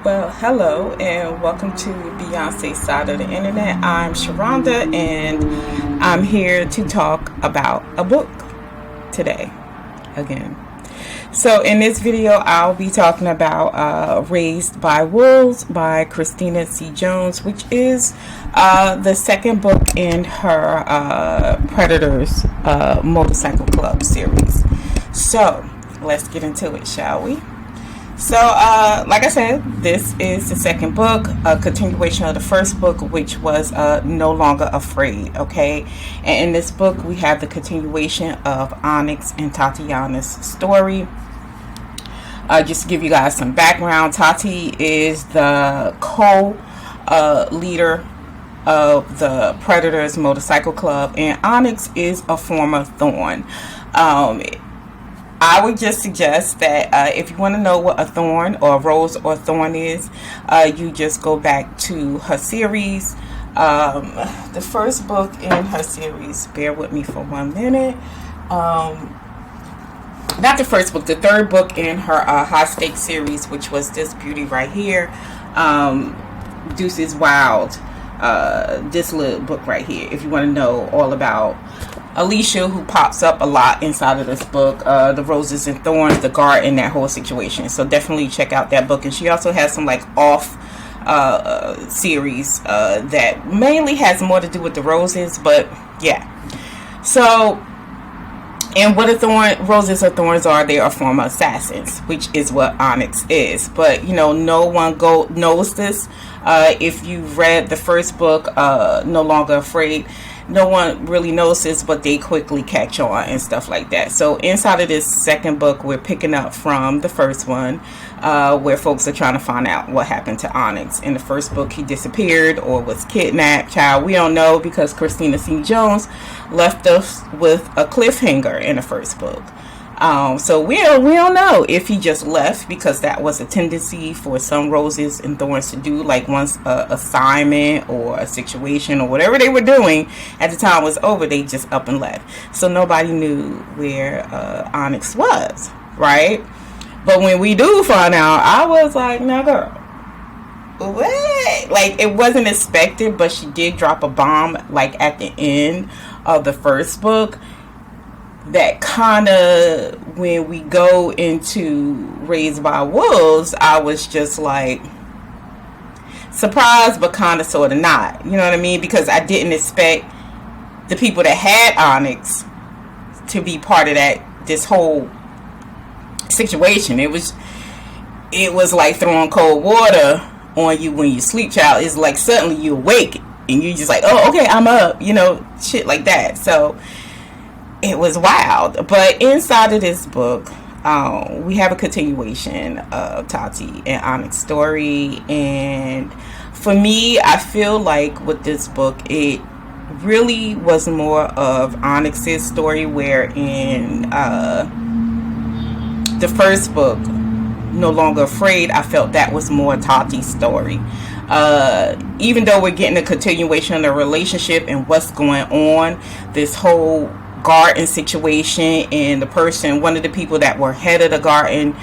Well, hello and welcome to Beyonce's Side of the Internet. I'm Sharonda and I'm here to talk about a book today again. So in this video, I'll be talking about Raised by Wolves by Christina C. Jones, which is the second book in her Predators Motorcycle Club series. So let's get into it, shall we? So, like I said, this is the second book, a continuation of the first book, which was No Longer Afraid, okay? And in this book, we have the continuation of Onyx and Tatiana's story. Just to give you guys some background, Tati is the co-leader of the Predators Motorcycle Club, and Onyx is a former Thorn. I would just suggest that if you want to know what a thorn or a rose or thorn is, you just go back to her series. The first book in her series, bear with me for 1 minute. Not the first book, the third book in her high stakes series, which was this beauty right here, Deuces Wild. This little book right here, if you want to know all about Alicia, who pops up a lot inside of this book, the roses and thorns, the garden, that whole situation. So definitely check out that book. And she also has some like off series that mainly has more to do with the roses, but yeah. So, and what roses or thorns are, they are former assassins, which is what Onyx is. But you know, no one knows this. If you've read the first book, No Longer Afraid, no one really knows this, but they quickly catch on and stuff like that. So inside of this second book, we're picking up from the first one, where folks are trying to find out what happened to Onyx. In the first book, he disappeared or was kidnapped. Child, we don't know, because Christina C. Jones left us with a cliffhanger in the first book. So we don't know if he just left, because that was a tendency for some roses and thorns to do, like once a assignment or a situation or whatever they were doing at the time was over, they just up and left. So nobody knew where Onyx was, right? But when we do find out, I was like, now girl, what? Like, it wasn't expected, but she did drop a bomb like at the end of the first book. That kind of, when we go into Raised by Wolves, I was just like surprised, but kind of sort of not. You know what I mean? Because I didn't expect the people that had Onyx to be part of this whole situation. It was like throwing cold water on you when you sleep, child. It's like suddenly you awake and you just like, oh, okay, I'm up. You know, shit like that. So it was wild. But inside of this book, we have a continuation of Tati and Onyx's story. And for me, I feel like with this book, it really was more of Onyx's story, where in the first book, No Longer Afraid, I felt that was more Tati's story. Even though we're getting a continuation of the relationship and what's going on, this whole garden situation, and one of the people that were head of the garden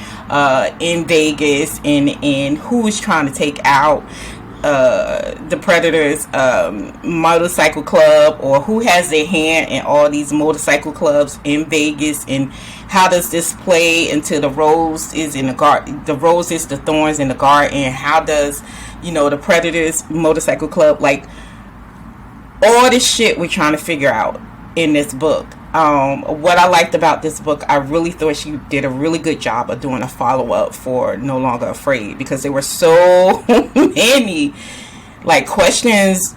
in Vegas, and who was trying to take out the Predators motorcycle club, or who has their hand in all these motorcycle clubs in Vegas, and how does this play into the roses in the garden, the roses, the thorns in the garden, how does, you know, the Predators motorcycle club, like all this shit we're trying to figure out in this book. What I liked about this book, I really thought she did a really good job of doing a follow-up for No Longer Afraid, because there were so many like questions,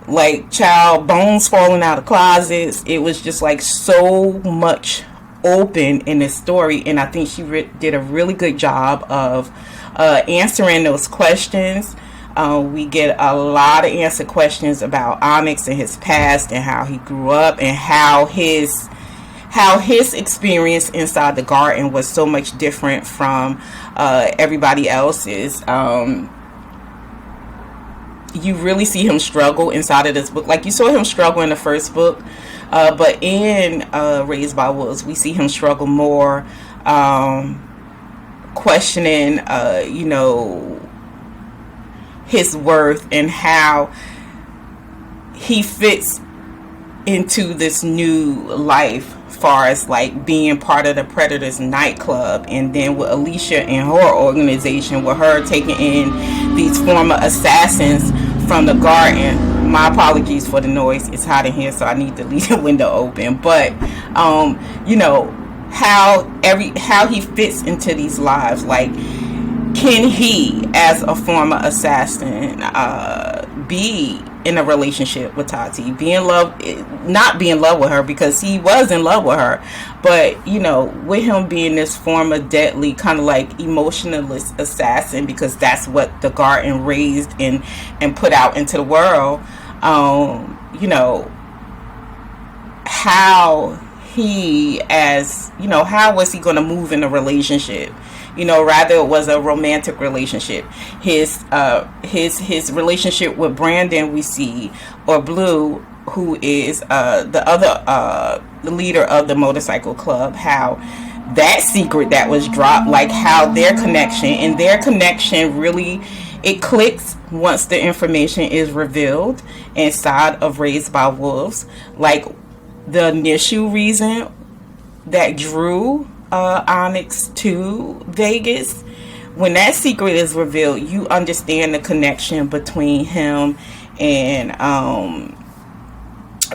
like child bones falling out of closets. It was just like so much open in this story, and I think she did a really good job of answering those questions. We get a lot of answered questions about Onyx and his past, and how he grew up, and how his experience inside the garden was so much different from everybody else's. You really see him struggle inside of this book. Like, you saw him struggle in the first book, but in Raised by Wolves, we see him struggle more, questioning, his worth and how he fits into this new life, far as like being part of the Predators nightclub, and then with Alicia and her organization, with her taking in these former assassins from the garden. My apologies for the noise, it's hot in here, so I need to leave the window open. But you know, how he fits into these lives. Like, can he, as a former assassin, be in a relationship with Tati, be in love, not be in love with her, because he was in love with her, but you know, with him being this former deadly kind of like emotionalist assassin, because that's what the garden raised and put out into the world. You know, how he, as you know, how was he going to move in a relationship? You know, rather it was a romantic relationship. His relationship with Brandon, we see, or Blue, who is the other the leader of the motorcycle club, how that secret that was dropped, like how their connection really, it clicks once the information is revealed inside of Raised by Wolves. Like, the initial reason that drew Onyx to Vegas, when that secret is revealed, you understand the connection between him and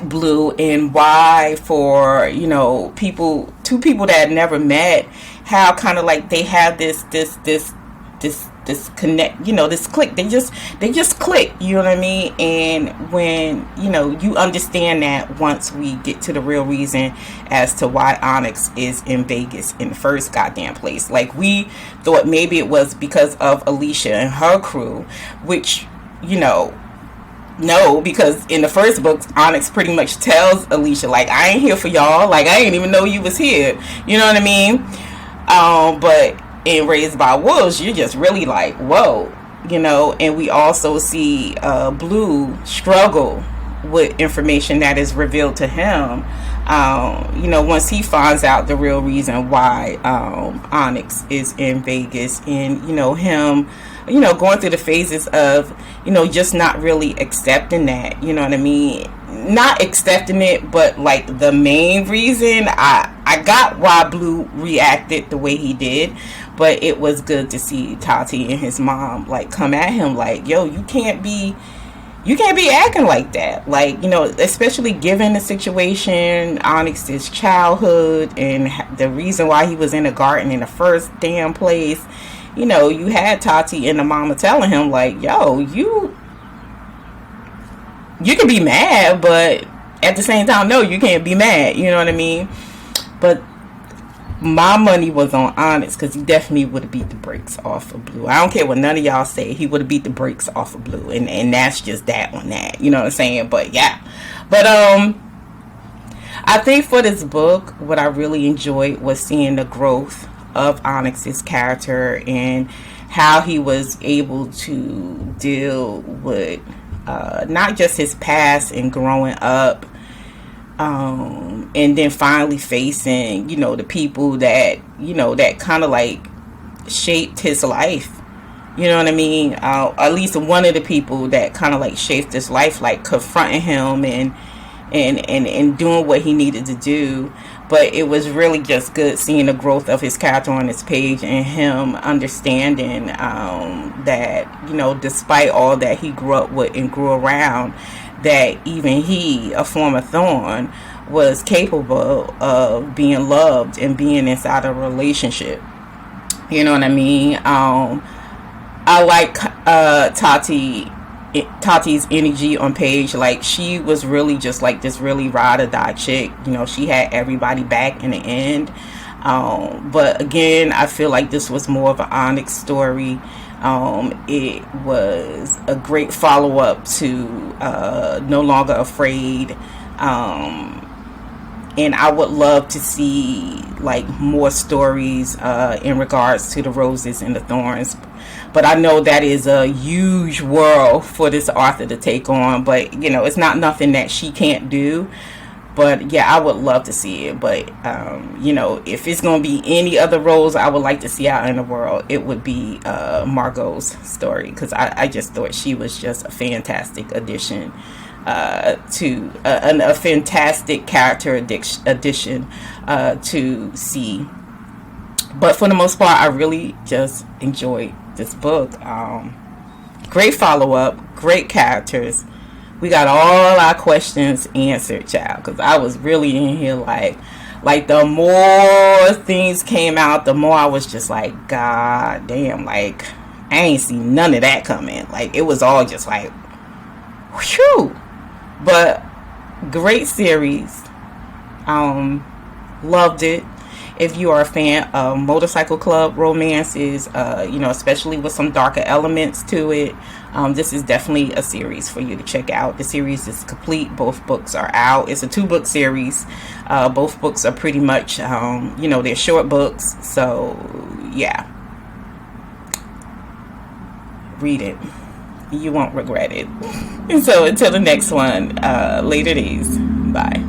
Blue, and why, for, you know, two people that had never met, how kind of like they have this connect, you know, this click, they just click, you know what I mean? And when, you know, you understand that once we get to the real reason as to why Onyx is in Vegas in the first goddamn place. Like, we thought maybe it was because of Alicia and her crew, which, you know, no, because in the first book, Onyx pretty much tells Alicia, like, I ain't here for y'all, like, I ain't even know you was here, you know what I mean? But in Raised by Wolves, you're just really like, whoa, you know. And we also see Blue struggle with information that is revealed to him, you know, once he finds out the real reason why Onyx is in Vegas. And, you know, him, you know, going through the phases of, you know, just not really accepting that, you know what I mean? Not accepting it, but like the main reason, I got why Blue reacted the way he did, but it was good to see Tati and his mom like come at him like, yo, you can't be acting like that. Like, you know, especially given the situation, Onyx's childhood, and the reason why he was in the garden in the first damn place. You know, you had Tati and the mama telling him like, yo, you can be mad, but at the same time, no, you can't be mad, you know what I mean? But my money was on Onyx, because he definitely would have beat the brakes off of Blue. I don't care what none of y'all say, he would have beat the brakes off of Blue, and that's just that on that, you know what I'm saying? But yeah, but I think for this book, what I really enjoyed was seeing the growth of Onyx's character and how he was able to deal with not just his past and growing up, and then finally facing, you know, the people that, you know, that kind of like shaped his life, you know what I mean? At least one of the people that kind of like shaped his life, like confronting him and doing what he needed to do. But it was really just good seeing the growth of his character on this page, and him understanding that, you know, despite all that he grew up with and grew around, that even he, a former Thorn, was capable of being loved and being inside a relationship. You know what I mean? I like Tati's energy on page. Like, she was really just like this really ride or die chick, you know. She had everybody back in the end, but again, I feel like this was more of an Onyx story. It was a great follow-up to No Longer Afraid, and I would love to see like more stories in regards to the roses and the thorns. But I know that is a huge world for this author to take on. But, you know, it's not nothing that she can't do. But yeah, I would love to see it. But you know, if it's gonna be any other roles I would like to see out in the world, it would be Margot's story, because I just thought she was just a fantastic addition to a fantastic character addition to C. But for the most part, I really just enjoyed this book. Great follow-up, great characters. We got all our questions answered, child, because I was really in here like the more things came out, the more I was just like, God damn, like I ain't seen none of that coming. Like it was all just like, whew. But great series. Loved it. If you are a fan of motorcycle club romances, you know, especially with some darker elements to it, this is definitely a series for you to check out. The series is complete. Both books are out. It's a 2-book series. Both books are pretty much, you know, they're short books. So, yeah. Read it. You won't regret it. And so, until the next one, later days. Bye.